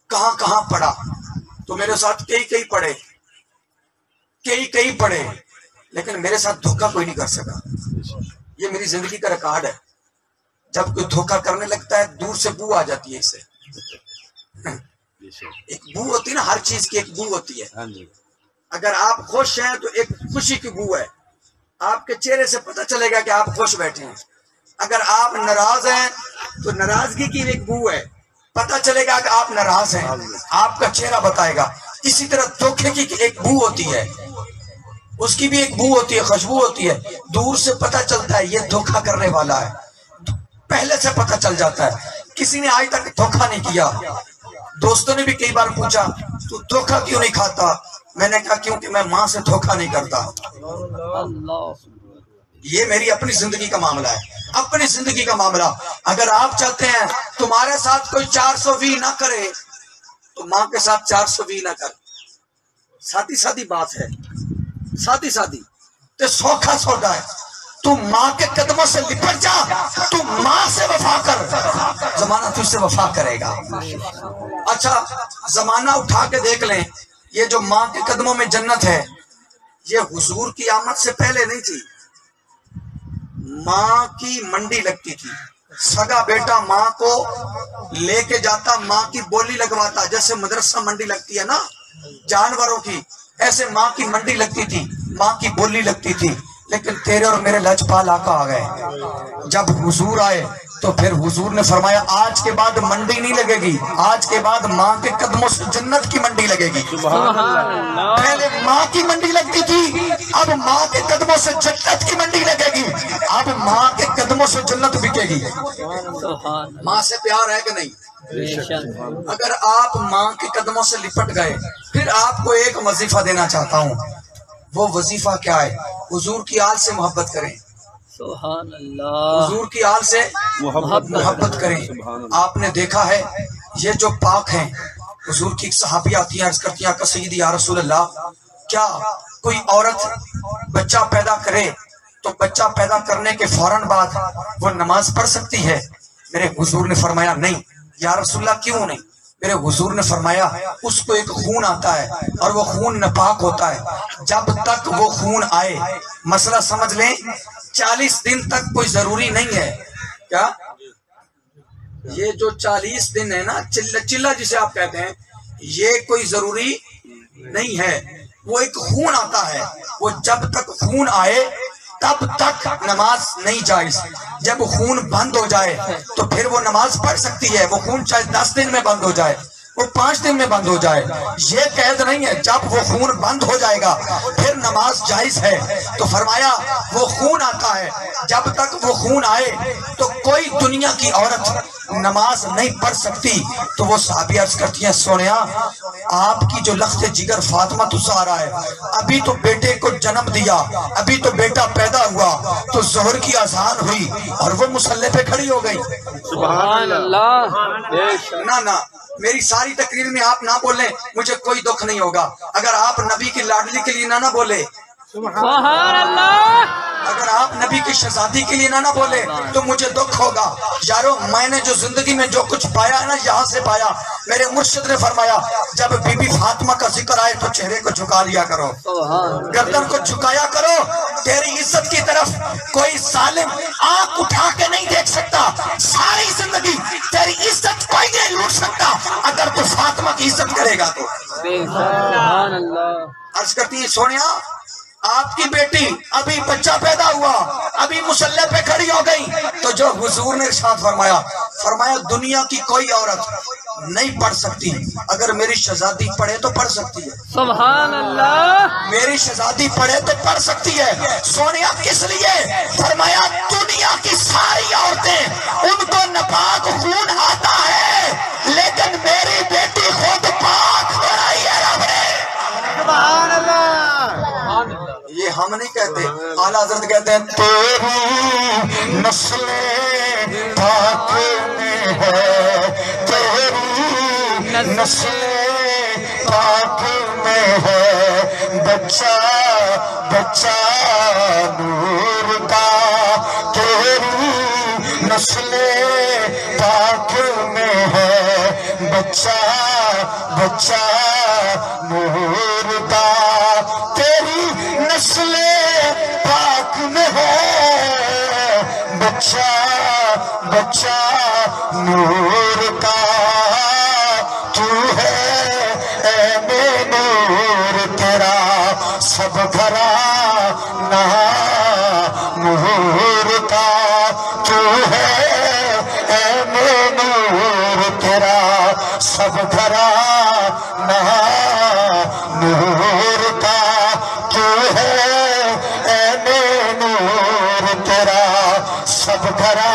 [SPEAKER 1] کہاں کہاں پڑھا، تو میرے ساتھ کئی پڑھے، لیکن میرے ساتھ دھوکہ کوئی نہیں کر سکا۔ یہ میری زندگی کا ریکارڈ ہے۔ جب کوئی دھوکہ کرنے لگتا ہے دور سے بو آ جاتی ہے، اس سے ایک بو ہوتی ہے نا، ہر چیز کی ایک بو ہوتی ہے۔ اگر آپ خوش ہیں تو ایک خوشی کی بو ہے، آپ کے چہرے سے پتہ چلے گا کہ آپ خوش بیٹھے ہیں۔ اگر آپ ناراض ہیں تو ناراضگی کی ایک بو ہے، پتہ چلے گا کہ آپ ناراض ہیں، آپ کا چہرہ بتائے گا۔ اسی طرح دھوکے کی ایک بو ہوتی ہے، اس کی بھی ایک بو ہوتی ہے، خوشبو ہوتی ہے، دور سے پتہ چلتا ہے یہ دھوکہ کرنے والا ہے، پہلے سے پتہ چل جاتا ہے۔ کسی نے آج تک دھوکہ نہیں کیا۔ دوستوں نے بھی کئی بار پوچھا تو دھوکہ کیوں نہیں کھاتا؟ میں نے کہا کیونکہ میں ماں سے دھوکہ نہیں کرتا۔
[SPEAKER 2] اللہ،
[SPEAKER 1] یہ میری اپنی زندگی کا معاملہ ہے، اپنی زندگی کا معاملہ۔ اگر آپ چاہتے ہیں تمہارے ساتھ کوئی 420 نہ کرے تو ماں کے ساتھ 420 نہ کر۔ سادی بات ہے، سادی تے سوکھا سودا ہے۔ تو ماں کے قدموں سے لپٹ جا، تو ماں سے وفا کر، زمانہ تجھ سے وفا کرے گا۔ اچھا زمانہ اٹھا کے دیکھ لیں، یہ جو ماں کے قدموں میں جنت ہے یہ حضور کی آمد سے پہلے نہیں تھی۔ ماں کی منڈی لگتی تھی، سگا بیٹا ماں کو لے کے جاتا، ماں کی بولی لگواتا، جیسے مدرسہ منڈی لگتی ہے نا جانوروں کی، ایسے ماں کی منڈی لگتی تھی، ماں کی بولی لگتی تھی۔ لیکن تیرے اور میرے لجپال آقا آ گئے، جب حضور آئے تو پھر حضور نے فرمایا آج کے بعد منڈی نہیں لگے گی، آج کے بعد ماں کے قدموں سے جنت کی منڈی لگے گی۔
[SPEAKER 2] سبحان اللہ،
[SPEAKER 1] پہلے ماں کی منڈی لگتی تھی، اب ماں کے قدموں سے جنت کی منڈی لگے گی، اب ماں کے قدموں سے جنت بکے گی۔
[SPEAKER 2] سبحان
[SPEAKER 1] ماں سے پیار ہے کہ نہیں؟
[SPEAKER 2] اللہ،
[SPEAKER 1] اگر آپ ماں کے قدموں سے لپٹ گئے، پھر آپ کو ایک وظیفہ دینا چاہتا ہوں، وہ وظیفہ کیا ہے؟ حضور کی آل سے محبت کریں،
[SPEAKER 2] سبحان اللہ،
[SPEAKER 1] حضور کی آل سے محبت کریں۔ آپ نے دیکھا ہے یہ جو پاک ہیں، حضور کی ایک صحابی آتی ہیں، عرض کرتی ہیں آقا سیدی یا رسول اللہ، کیا کوئی عورت بچہ پیدا کرے تو بچہ پیدا کرنے کے فوراً بعد وہ نماز پڑھ سکتی ہے؟ میرے حضور نے فرمایا نہیں۔ یا رسول اللہ کیوں نہیں؟ میرے حضور نے فرمایا اس کو ایک خون آتا ہے اور وہ خون ناپاک ہوتا ہے، جب تک وہ خون آئے، مسئلہ سمجھ لیں 40 دن تک کوئی ضروری نہیں ہے۔ کیا یہ جو 40 دن ہے نا چلہ جسے آپ کہتے ہیں، یہ کوئی ضروری نہیں ہے، وہ ایک خون آتا ہے، وہ جب تک خون آئے تب تک نماز نہیں جائز۔ جب خون بند ہو جائے تو پھر وہ نماز پڑھ سکتی ہے، وہ خون چاہے 10 دن میں بند ہو جائے، وہ 5 دن میں بند ہو جائے، یہ قید نہیں ہے۔ جب وہ خون بند ہو جائے گا پھر نماز جائز ہے۔ تو فرمایا وہ خون آتا ہے، جب تک وہ خون آئے تو کوئی دنیا کی عورت نماز نہیں پڑھ سکتی۔ تو وہ صحابی عرض کرتی ہیں سونیا آپ کی جو لخت جگر فاطمہ الزہرا ہے، ابھی تو بیٹے کو جنم دیا، ابھی تو بیٹا پیدا ہوا تو ظہر کی اذان ہوئی اور وہ مصلی پہ کھڑی ہو گئی۔
[SPEAKER 2] سبحان اللہ،
[SPEAKER 1] نہ میری ساری تقریر میں آپ نہ بولیں، مجھے کوئی دکھ نہیں ہوگا اگر آپ نبی کی لاڈلی کے لیے نہ بولے،
[SPEAKER 2] سبحان اللہ،
[SPEAKER 1] اگر آپ نبی کی شہزادی کے لیے نہ بولے تو مجھے دکھ ہوگا۔ یارو میں نے جو زندگی میں جو کچھ پایا ہے نا یہاں سے پایا۔ میرے مرشد نے فرمایا جب بی بی فاطمہ کا ذکر آئے تو چہرے کو جھکا لیا کرو،
[SPEAKER 2] سبحان
[SPEAKER 1] گردن کو جھکایا کرو، تیری عزت کی طرف کوئی ظالم آنکھ اٹھا کے نہیں دیکھ سکتا۔ ساری زندگی تیری عزت کوئی نہیں لوٹ سکتا اگر تو فاطمہ کی عزت کرے گا تو۔
[SPEAKER 2] سبحان اللہ،
[SPEAKER 1] عرض کرتی ہے سونیا آپ کی بیٹی ابھی بچہ پیدا ہوا، ابھی مصلی پہ کھڑی ہو گئی، تو جو حضور نے ارشاد فرمایا دنیا کی کوئی عورت نہیں پڑھ سکتی، اگر میری شہزادی پڑھے تو پڑھ سکتی ہے،
[SPEAKER 2] سبحان اللہ،
[SPEAKER 1] میری شہزادی پڑھے تو پڑھ سکتی ہے۔ سونیا کس لیے؟ فرمایا دنیا کی ساری عورتیں ان کو ناپاک خون آتا ہے لیکن میری بیٹی خود پاک بنائی ہے رب نے۔
[SPEAKER 3] سبحان اللہ،
[SPEAKER 1] یہ ہم نہیں کہتے، اعلیٰ حضرت کہتے ہیں تیری نسل پاک میں ہے، تیری نسل پاک میں ہے، بچہ بچہ نور کا، تیری نسل پاک میں ہے، بچہ بچہ نور کا، تیری نسل پاک میں ہے، بچہ بچہ نور کا، تو ہے اے نور تیرا سب بھرا نہ نور کا، تو ہے اے نور تیرا سب بھرا نہ نور کا، تو ہے اے نور تیرا سب بھرا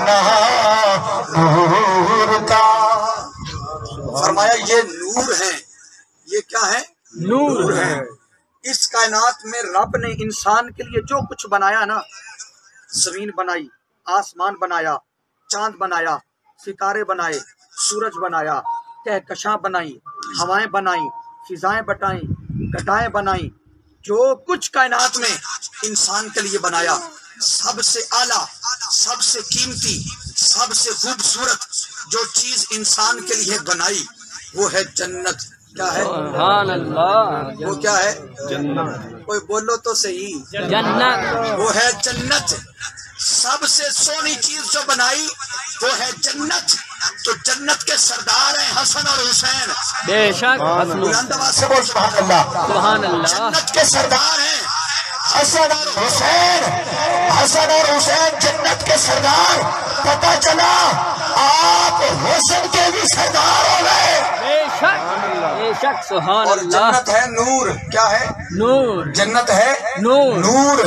[SPEAKER 1] نہ نور کا۔ فرمایا یہ نور ہے، یہ کیا ہے؟ نور ہے۔ اس کائنات میں رب نے انسان کے لیے جو کچھ بنایا نا، زمین بنائی، آسمان بنایا، چاند بنایا، ستارے بنائے، سورج بنایا، کہکشاں بنائی، ہوائیں بنائی، فضائیں بٹائیں، گھٹائیں بنائیں، جو کچھ کائنات میں انسان کے لیے بنایا، سب سے اعلیٰ، سب سے قیمتی، سب سے خوبصورت جو چیز انسان کے لیے بنائی وہ ہے جنت۔ کیا ہے؟
[SPEAKER 2] سبحان اللہ،
[SPEAKER 1] وہ کیا ہے؟
[SPEAKER 2] جنت،
[SPEAKER 1] کوئی بولو تو صحیح،
[SPEAKER 2] جنت،
[SPEAKER 1] وہ ہے جنت۔ سب سے سونی چیز جو بنائی وہ ہے جنت۔ تو جنت کے سردار ہیں حسن اور حسین۔
[SPEAKER 2] بے شک، حسن،
[SPEAKER 1] بلند آواز سے بول سبحان اللہ۔
[SPEAKER 2] سبحان اللہ،
[SPEAKER 1] جنت کے سردار ہیں حسن اور حسین۔ حسن اور حسین جنت کے سردار۔ پتہ چلا آپ حسن کے بھی سردار ہو گئے۔
[SPEAKER 2] بے شک، بے شک، سبحان
[SPEAKER 1] اور
[SPEAKER 2] اللہ،
[SPEAKER 1] جنت ہے نور۔ کیا ہے؟
[SPEAKER 2] نور،
[SPEAKER 1] جنت ہے
[SPEAKER 2] نور،
[SPEAKER 1] نور۔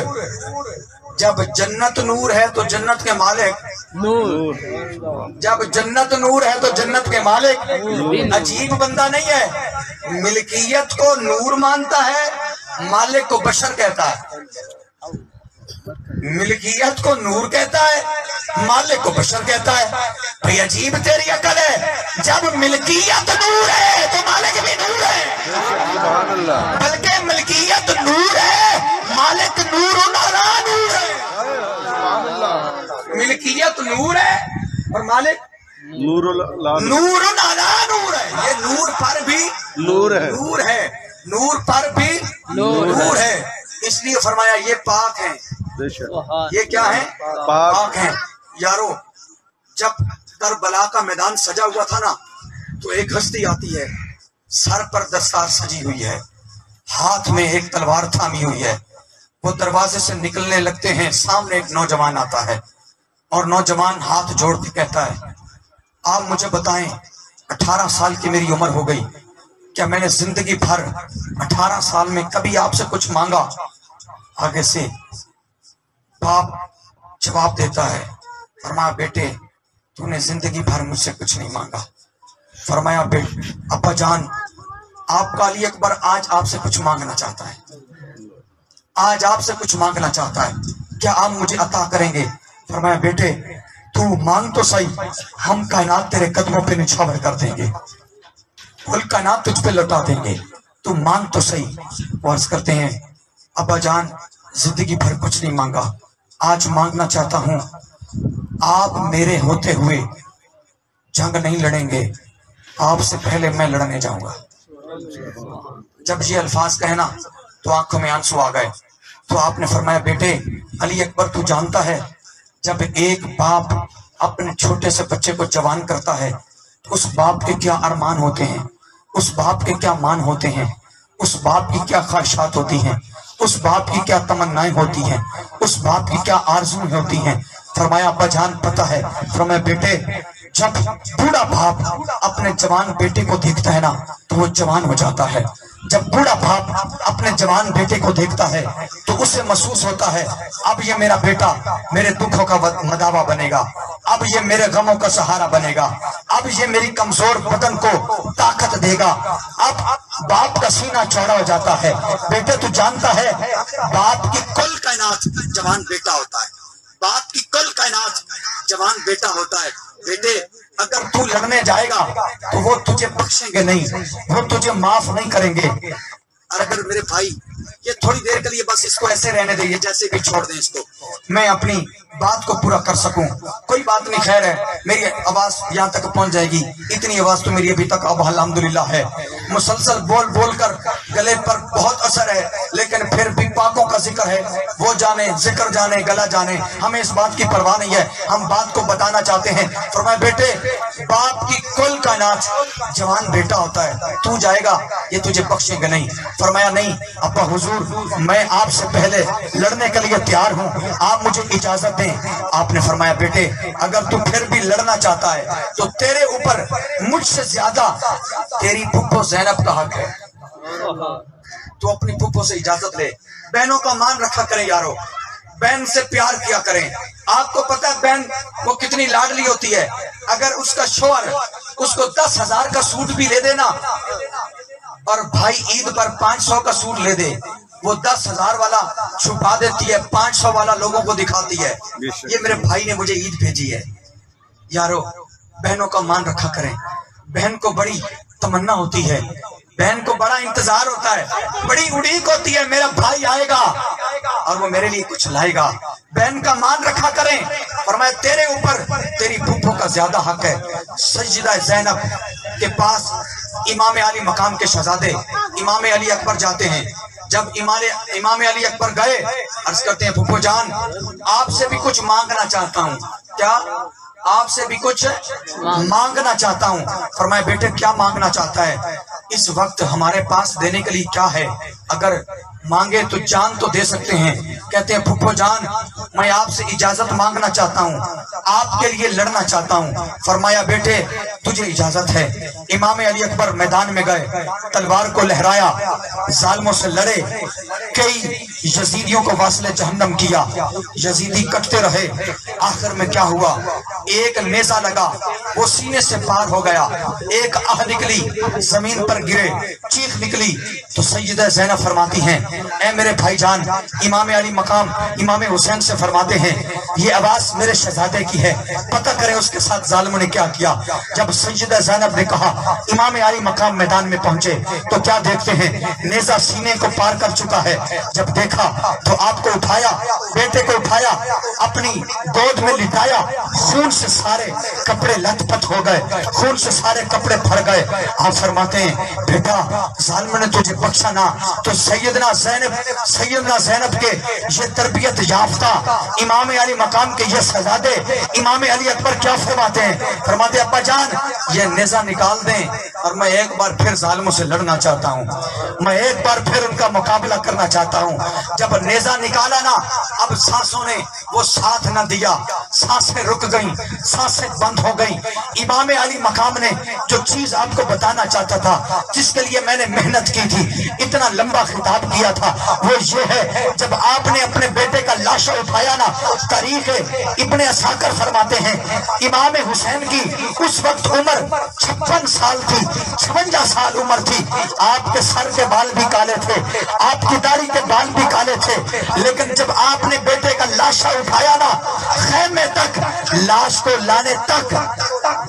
[SPEAKER 1] جب جنت نور ہے تو جنت کے مالک،
[SPEAKER 2] نور،
[SPEAKER 1] جب جنت نور ہے تو جنت کے مالک عجیب بندہ نہیں ہے، ملکیت کو نور مانتا ہے، مالک کو بشر کہتا ہے۔ ملکیت کو نور کہتا ہے، مالک کو بشر کہتا ہے۔ بھئی عجیب تیری عقل ہے، جب ملکیت نور ہے تو مالک بھی نور ہے، بلکہ ملکیت نور ہے، مالک نور و نارا نور ہے۔ ملکیت نور ہے اور مالک نور و نارا نور ہے۔ یہ نور پر بھی نور ہے، نور ہے، نور پر بھی نور ہے۔ اس لیے فرمایا یہ پاک ہیں۔ یہ کیا ہیں؟ پاک ہیں۔ یارو جب کربلا کا میدان سجا ہوا تھا نا تو ایک ہستی آتی ہے، سر پر دستار سجی ہوئی ہے، ہاتھ میں ایک تلوار تھامی ہوئی ہے۔ وہ دروازے سے نکلنے لگتے ہیں، سامنے ایک نوجوان آتا ہے اور نوجوان ہاتھ جوڑ کے کہتا ہے آپ مجھے بتائیں 18 سال کی میری عمر ہو گئی، کیا میں نے زندگی بھر 18 سال میں کبھی آپ سے کچھ مانگا؟ آگے سے باپ جواب دیتا ہے، فرمایا بیٹے تو نے زندگی بھر مجھ سے کچھ نہیں مانگا۔ فرمایا ابا جان آپ کا علی اکبر آج آپ سے کچھ مانگنا چاہتا ہے، آج آپ سے کچھ مانگنا چاہتا ہے، کیا آپ مجھے عطا کریں گے؟ فرمایا بیٹے تو مانگ تو صحیح، ہم کائنات تیرے قدموں پہ نچھاور کر دیں گے، کل کائنات تجھ پہ لوٹا دیں گے، تو مانگ تو صحیح۔ وہ عرض کرتے ہیں ابا جان زندگی بھر کچھ نہیں مانگا، آج مانگنا چاہتا ہوں آپ میرے ہوتے ہوئے جنگ نہیں لڑیں گے، آپ سے پہلے میں لڑنے جاؤں گا۔ جب یہ الفاظ کہنا تو آنکھوں میں آنسو آ گئے، تو آپ نے فرمایا بیٹے علی اکبر تو جانتا ہے جب ایک باپ اپنے چھوٹے سے بچے کو جوان کرتا ہے تو اس باپ کے کیا ارمان ہوتے ہیں، اس باپ کے کیا مان ہوتے ہیں، اس باپ کی کیا خواہشات ہوتی ہیں، اس باپ کی کیا تمنائیں ہوتی ہیں، اس باپ کی کیا آرزویں ہوتی ہیں۔ فرمایا ابا جان پتہ ہے۔ فرمایا بیٹے جب بوڑھا باپ اپنے جوان بیٹے کو دیکھتا ہے نا تو وہ جوان ہو جاتا ہے، جب بوڑھا باپ اپنے جوان بیٹے کو دیکھتا ہے تو اسے محسوس ہوتا ہے اب یہ میرا بیٹا میرے دکھوں کا مداوا بنے گا، اب یہ میرے غموں کا سہارا بنے گا، اب یہ میری کمزور بدن کو طاقت دے گا۔ اب باپ کا سینہ چوڑا ہو جاتا ہے۔ بیٹے تو جانتا ہے باپ کی کل کائنات جوان بیٹا ہوتا ہے، باپ کی کل کائنات جوان بیٹا ہوتا ہے۔ بیٹے اگر تو لڑنے جائے گا تو وہ تجھے بخشیں گے نہیں، وہ تجھے معاف نہیں کریں گے۔ اور اگر میرے بھائی یہ تھوڑی دیر کے لیے بس اس کو ایسے رہنے دیں، یہ جیسے بھی چھوڑ دیں اس کو، میں اپنی بات کو پورا کر سکوں، کوئی بات نہیں، خیر ہے میری آواز یہاں تک پہنچ جائے گی، اتنی آواز تو میری ابھی تک اب الحمدللہ ہے۔ مسلسل بول بول کر گلے پر بہت اثر ہے، لیکن پھر بھی پاکوں کا ذکر ہے، وہ جانے ذکر جانے گلا جانے، ہمیں اس بات کی پرواہ نہیں ہے، ہم بات کو بتانا چاہتے ہیں۔ فرمایا بیٹے باپ کی کل کائنات جوان بیٹا ہوتا ہے، تو جائے گا یہ تجھے بخشیں گے نہیں۔ فرمایا نہیں ابا حضور میں آپ سے پہلے لڑنے کے لیے تیار ہوں، آپ مجھے اجازت دیں۔ آپ نے فرمایا بیٹے اگر تو پھر بھی لڑنا چاہتا ہے تو تیرے اوپر مجھ سے زیادہ تیری پھپھو زینب کا حق ہے، تو اپنی پھپھو سے اجازت لے۔ بہنوں کا مان رکھا کریں یارو، بہن سے پیار کیا کریں۔ آپ کو پتہ ہے بہن وہ کتنی لاڈلی ہوتی ہے، اگر اس کا شوہر اس کو 10,000 کا سوٹ بھی لے دینا اور بھائی عید پر 500 کا سوٹ لے دے، وہ 10,000 والا چھپا دیتی ہے، 500 والا لوگوں کو دکھاتی ہے، یہ میرے بھائی نے مجھے عید بھیجی ہے۔ یارو بہنوں کا مان رکھا کریں، بہن کو بڑی تمنا ہوتی ہے بہن کو بڑا انتظار ہوتا ہے، بڑی اڑیک ہوتی ہے میرا بھائی آئے گا اور وہ میرے لیے کچھ لائے گا۔ بہن کا مان رکھا کریں۔ فرمایا تیرے اوپر تیری پھوپھو کا زیادہ حق ہے۔ سیدہ زینب کے پاس امام علی مقام کے شہزادے امام علی اکبر جاتے ہیں۔ جب امام علی اکبر گئے، عرض کرتے ہیں پھوپھو جان آپ سے بھی کچھ مانگنا چاہتا ہوں۔ کیا؟ آپ سے بھی کچھ مانگنا چاہتا ہوں۔ فرمایا بیٹے کیا مانگنا چاہتا ہے؟ اس وقت ہمارے پاس دینے کے لیے کیا ہے؟ اگر مانگے تو جان تو دے سکتے ہیں۔ کہتے ہیں پھوپھو جان میں آپ سے اجازت مانگنا چاہتا ہوں، آپ کے لیے لڑنا چاہتا ہوں۔ فرمایا بیٹے تجھے اجازت ہے۔ امام علی اکبر میدان میں گئے، تلوار کو لہرایا، ظالموں سے لڑے، کئی یزیدیوں کو واصل جہنم کیا، یزیدی کٹتے رہے۔ آخر میں کیا ہوا؟ ایک نیزہ لگا، وہ سینے سے پار ہو گیا، ایک آہ نکلی، زمین پر گرے، چیخ نکلی تو سیدہ زینب فرماتی ہیں اے میرے بھائی جان، امام علی مقام امام حسین سے فرماتے ہیں یہ آواز میرے شہزادے کی ہے، پتہ کریں اس کے ساتھ ظالموں نے کیا کیا۔ جب سیدہ زینب نے کہا امام علی مقام میدان میں پہنچے تو کیا دیکھتے ہیں؟ نیزہ سینے کو پار کر چکا ہے۔ جب دیکھا تو آپ کو اٹھایا، بیٹے کو اٹھایا، اپنی گود میں لٹایا، خون سے سارے کپڑے لت پت ہو گئے، خون سے سارے کپڑے پھڑ گئے۔ آپ فرماتے ہیں بیٹا ظالم نے تجھے بخشا نہ۔ تو سیدنا زینب کے یہ تربیت یافتہ امام علی مقام کے یہ شہزادے امام علی اکبر کیا فرماتے ہیں؟ فرماتے ابا جان یہ نیزہ نکال دیں اور میں ایک بار پھر ظالموں سے لڑنا چاہتا ہوں، میں ایک بار پھر ان کا مقابلہ کرنا چاہتا ہوں۔ جب نیزہ نکالا نا، اب سانسوں نے وہ ساتھ نہ دیا، سانسیں رک گئیں، سانسیں بند ہو گئیں۔ امام علی مقام نے جو چیز آپ کو بتانا چاہتا تھا، جس کے لیے میں نے محنت کی تھی، اتنا لمبا خطاب کیا تھا، وہ یہ ہے جب آپ نے اپنے بیٹے کا لاشا اٹھایا نا، تاریخ ابن اساکر فرماتے ہیں امام حسین کی اس وقت عمر 56 سال تھی، 56 سال عمر تھی۔ آپ کے سر کے بال بھی کالے تھے، آپ کی داڑھی کے بال بھی کالے تھے، لیکن جب آپ نے بیٹے کا لاشا اٹھایا نا، خیمے تک لاش کو لانے تک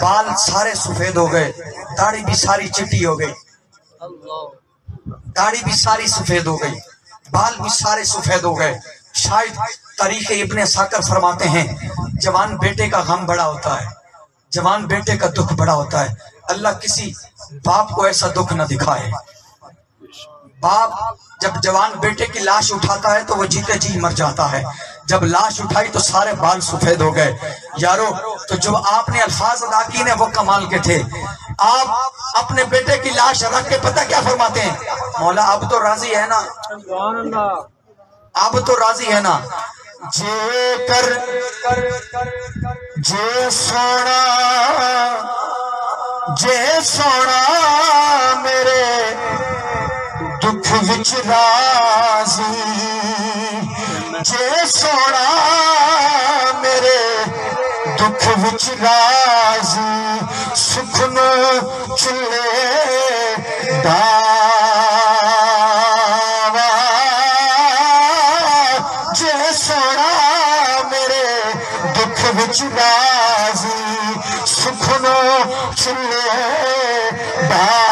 [SPEAKER 1] بال سارے سفید ہو گئے، داڑھی بھی ساری چٹی ہو گئی، داڑھی بھی ساری سفید ہو گئی، بال بھی سارے سفید ہو گئے۔ شاید تاریخ ابن اساکر فرماتے ہیں جوان بیٹے کا غم بڑا ہوتا ہے، جوان بیٹے کا دکھ بڑا ہوتا ہے۔ اللہ کسی باپ کو ایسا دکھ نہ دکھائے۔ باپ جب جوان بیٹے کی لاش اٹھاتا ہے تو وہ جیتے جی مر جاتا ہے۔ جب لاش اٹھائی تو سارے بال سفید ہو گئے۔ یارو تو جو آپ نے الفاظ ادا کی نے وہ کمال کے تھے۔ آپ اپنے بیٹے کی لاش رکھ کے پتہ کیا فرماتے ہیں؟ مولا اب تو راضی ہے نا، اب تو راضی ہے نا۔ جے کر جے سونا میرے دکھ وچ راضی، جے سونا میرے دکھ وچ راضی، سکھ نو چلے داوا، جے سونا میرے دکھ وچ راضی، سکھ نو چلے داوا۔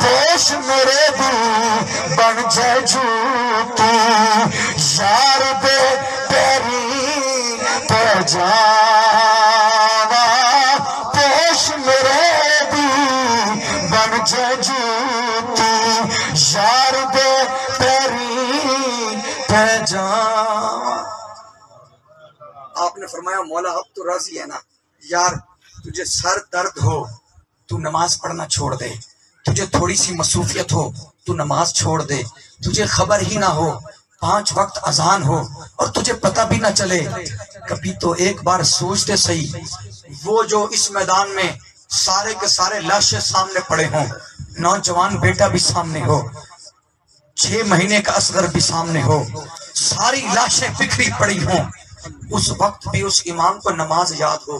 [SPEAKER 1] پوش میرے دل بن جائے جھوٹی، یار دے پیری پہ جاوا، پوش میرے دل بن جائے جھوٹی، یار دے پیری پہ جاوا۔ آپ نے فرمایا مولا اب تو راضی ہے نا؟ یار تجھے سر درد ہو تو نماز پڑھنا چھوڑ دے، تجھے تھوڑی سی مصروفیت ہو تو نماز چھوڑ دے، تجھے خبر ہی نہ ہو 5 وقت اذان ہو اور تجھے پتہ بھی نہ چلے، کبھی تو ایک بار سوچتے صحیح، وہ جو اس میدان میں سارے کے سارے لاشیں سامنے پڑے ہوں، نوجوان بیٹا بھی سامنے ہو، 6 مہینے کا اصغر بھی سامنے ہو، ساری لاشیں بکھری پڑی ہوں، اس وقت بھی اس امام کو نماز یاد ہو۔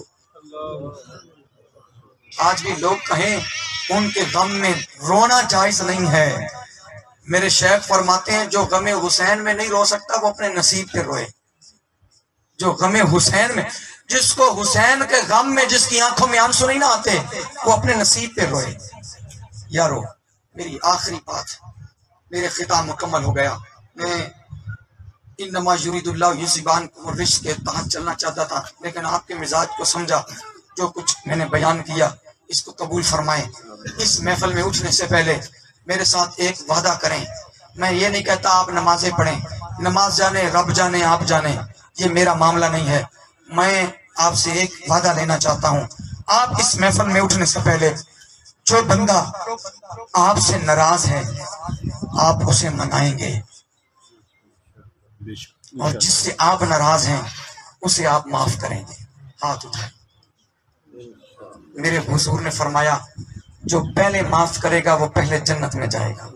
[SPEAKER 1] آج بھی لوگ کہیں ان کے غم میں رونا جائز نہیں ہے، میرے شیخ فرماتے ہیں جو غم حسین میں نہیں رو سکتا وہ اپنے نصیب پہ روئے. جو غم حسین میں، جس کو حسین کے غم میں جس کی آنکھوں میں آنسو نہیں نہ آتے وہ اپنے نصیب پہ روئے. یارو میری آخری بات، میرے خطاب مکمل ہو گیا. میں انما یرید اللہ یذہب عنکم الرجس کے تحت چلنا چاہتا تھا، لیکن آپ کے مزاج کو سمجھا. جو کچھ میں نے بیان کیا اس کو قبول فرمائیں. اس محفل میں اٹھنے سے پہلے میرے ساتھ ایک وعدہ کریں. میں یہ نہیں کہتا آپ نمازیں پڑھیں، نماز جانے رب جانے آپ جانے، یہ میرا معاملہ نہیں ہے. میں آپ سے ایک وعدہ لینا چاہتا ہوں. آپ اس محفل میں اٹھنے سے پہلے جو بندہ آپ سے ناراض ہے آپ اسے منائیں گے، اور جس سے آپ ناراض ہیں اسے آپ معاف کریں گے. ہاتھ اٹھائیں. میرے حضور نے فرمایا جو پہلے معاف کرے گا وہ پہلے جنت میں جائے گا.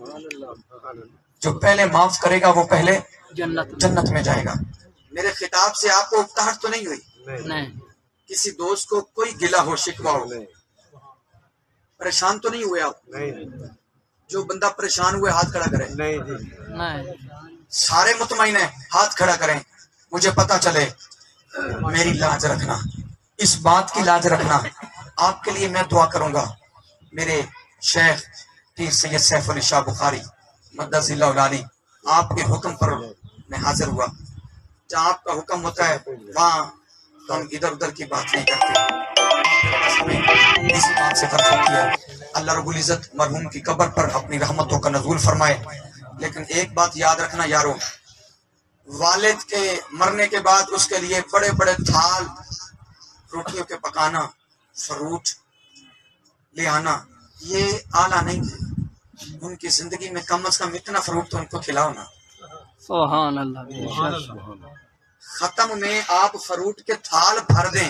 [SPEAKER 1] جو پہلے معاف کرے گا وہ پہلے جنت میں جائے گا. میرے خطاب سے آپ کو اکتاہٹ تو نہیں ہوئی؟
[SPEAKER 2] نہیں.
[SPEAKER 1] کسی دوست کو کوئی گلہ ہو شکوہ ہو؟ پریشان تو نہیں ہوئے آپ؟ جو بندہ پریشان ہوئے ہاتھ کھڑا کرے.
[SPEAKER 2] نہیں.
[SPEAKER 1] سارے مطمئن ہیں ہاتھ کھڑا کریں. مجھے پتا چلے. میری لاج رکھنا، اس بات کی لاج رکھنا. آپ کے لیے میں دعا کروں گا. میرے شیخ پیر سید سیف علی شاہ بخاری مدث اللہ العالی، آپ کے حکم پر میں حاضر ہوا. جہاں آپ کا حکم ہوتا ہے وہاں ہم ادھر ادھر کی بات نہیں کرتے. ہمیں اسی بات سے فرق ہوتی ہے. اللہ رب العزت مرحوم کی قبر پر اپنی رحمتوں کا نزول فرمائے. لیکن ایک بات یاد رکھنا یارو، والد کے مرنے کے بعد اس کے لیے بڑے بڑے تھال روٹیوں کے پکانا، فروٹ لے آنا، یہ آلہ نہیں ہے. ان کی زندگی میں کم از کم اتنا فروٹ تو ان کو کھلاؤ نا.
[SPEAKER 2] سبحان اللہ.
[SPEAKER 1] ختم میں آپ فروٹ کے تھال بھر دیں،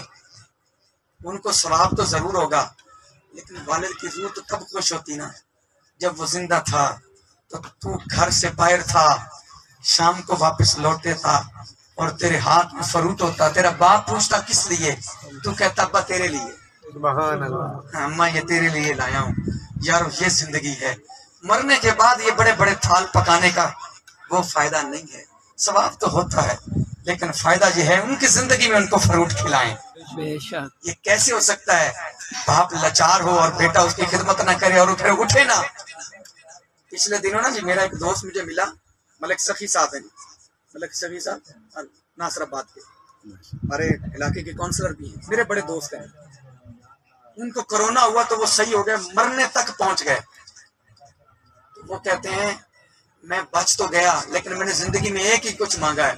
[SPEAKER 1] ان کو ثواب تو ضرور ہوگا. لیکن والد کی روح تو تب خوش ہوتی نا جب وہ زندہ تھا تو گھر سے باہر تھا، شام کو واپس لوٹے تھا اور تیرے ہاتھ میں فروٹ ہوتا. تیرا باپ پوچھتا کس لیے، تو کہتا ابا تیرے لیے.
[SPEAKER 3] سبحان اللہ.
[SPEAKER 1] اماں یہ تیرے لیے لایا ہوں. یارو یہ زندگی ہے. مرنے کے بعد یہ بڑے بڑے تھال پکانے کا وہ فائدہ نہیں ہے. ثواب تو ہوتا ہے لیکن فائدہ یہ ہے ان کی زندگی میں ان کو فروٹ کھلائیں.
[SPEAKER 2] بے شک.
[SPEAKER 1] یہ کیسے ہو سکتا ہے باپ لاچار ہو اور بیٹا اس کی خدمت نہ کرے اور پھر اٹھے نا. پچھلے دنوں نا جی میرا ایک دوست مجھے ملا، ملک سخی صاحب ہیں. ملک سخی صاحب ناصر آباد کے ہمارے علاقے کے کونسلر بھی ہیں، میرے بڑے دوست ہیں. ان کو کرونا ہوا تو وہ صحیح ہو گئے، مرنے تک پہنچ گئے. وہ کہتے ہیں میں بچ تو گیا لیکن میں نے زندگی میں ایک ہی کچھ مانگا ہے.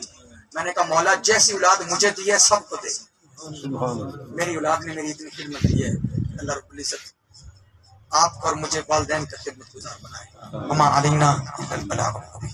[SPEAKER 1] میں نے کہا مولا جیسی اولاد مجھے دی ہے سب کو دے. میری اولاد نے میری اتنی خدمت کی ہے. اللہ رب العزت آپ اور مجھے والدین کا خدمت گزار بنائے. وما علینا الا البلاغ المبین.